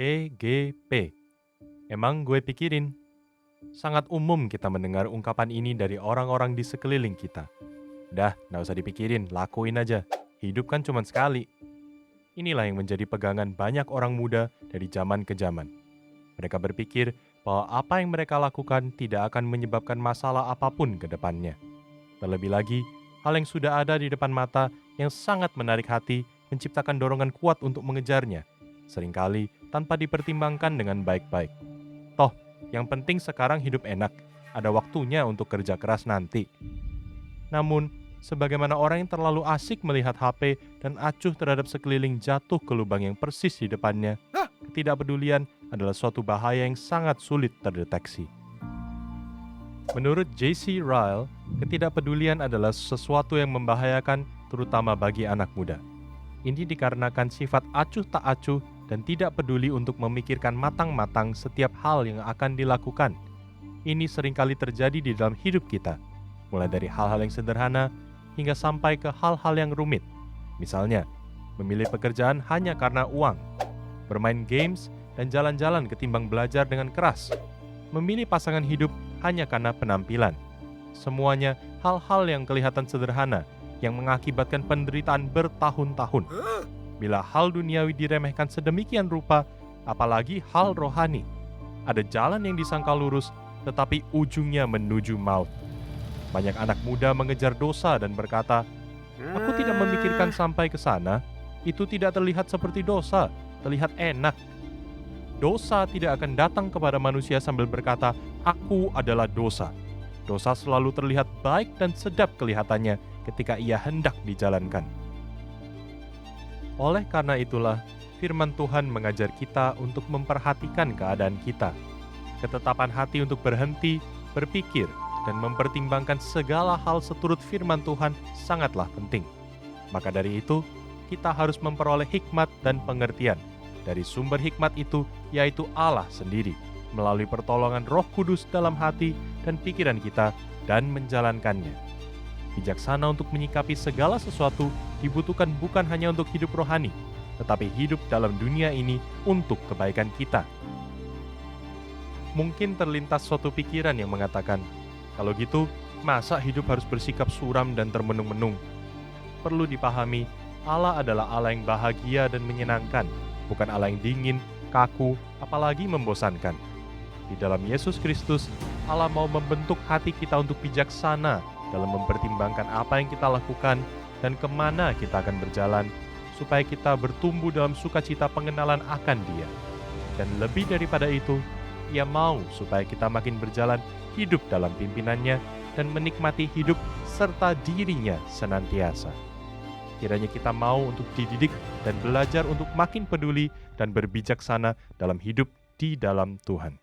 EGP. Emang gue pikirin. Sangat umum kita mendengar ungkapan ini dari orang-orang di sekeliling kita. Dah, gak usah dipikirin, lakuin aja. Hidup kan cuma sekali. Inilah yang menjadi pegangan banyak orang muda dari zaman ke zaman. Mereka berpikir bahwa apa yang mereka lakukan tidak akan menyebabkan masalah apapun ke depannya. Terlebih lagi, hal yang sudah ada di depan mata yang sangat menarik hati menciptakan dorongan kuat untuk mengejarnya, seringkali tanpa dipertimbangkan dengan baik-baik. Toh, yang penting sekarang hidup enak, ada waktunya untuk kerja keras nanti. Namun, sebagaimana orang yang terlalu asik melihat HP dan acuh terhadap sekeliling jatuh ke lubang yang persis di depannya, ketidakpedulian adalah suatu bahaya yang sangat sulit terdeteksi. Menurut J.C. Ryle, ketidakpedulian adalah sesuatu yang membahayakan terutama bagi anak muda. Ini dikarenakan sifat acuh tak acuh dan tidak peduli untuk memikirkan matang-matang setiap hal yang akan dilakukan. Ini seringkali terjadi di dalam hidup kita, mulai dari hal-hal yang sederhana hingga sampai ke hal-hal yang rumit. Misalnya, memilih pekerjaan hanya karena uang, bermain games dan jalan-jalan ketimbang belajar dengan keras, memilih pasangan hidup hanya karena penampilan. Semuanya hal-hal yang kelihatan sederhana yang mengakibatkan penderitaan bertahun-tahun. Bila hal duniawi diremehkan sedemikian rupa, apalagi hal rohani. Ada jalan yang disangka lurus, tetapi ujungnya menuju maut. Banyak anak muda mengejar dosa dan berkata, "Aku tidak memikirkan sampai ke sana. Itu tidak terlihat seperti dosa, terlihat enak." Dosa tidak akan datang kepada manusia sambil berkata, "Aku adalah dosa." Dosa selalu terlihat baik dan sedap kelihatannya ketika ia hendak dijalankan. Oleh karena itulah, firman Tuhan mengajar kita untuk memperhatikan keadaan kita. Ketetapan hati untuk berhenti, berpikir, dan mempertimbangkan segala hal seturut firman Tuhan sangatlah penting. Maka dari itu, kita harus memperoleh hikmat dan pengertian dari sumber hikmat itu, yaitu Allah sendiri, melalui pertolongan Roh Kudus dalam hati dan pikiran kita, dan menjalankannya. Bijaksana untuk menyikapi segala sesuatu dibutuhkan bukan hanya untuk hidup rohani, tetapi hidup dalam dunia ini untuk kebaikan kita. Mungkin terlintas suatu pikiran yang mengatakan, kalau gitu, masa hidup harus bersikap suram dan termenung-menung? Perlu dipahami, Allah adalah Allah yang bahagia dan menyenangkan, bukan Allah yang dingin, kaku, apalagi membosankan. Di dalam Yesus Kristus, Allah mau membentuk hati kita untuk bijaksana dalam mempertimbangkan apa yang kita lakukan dan kemana kita akan berjalan, supaya kita bertumbuh dalam sukacita pengenalan akan Dia. Dan lebih daripada itu, Ia mau supaya kita makin berjalan hidup dalam pimpinannya dan menikmati hidup serta dirinya senantiasa. Kiranya kita mau untuk dididik dan belajar untuk makin peduli dan berbijaksana dalam hidup di dalam Tuhan.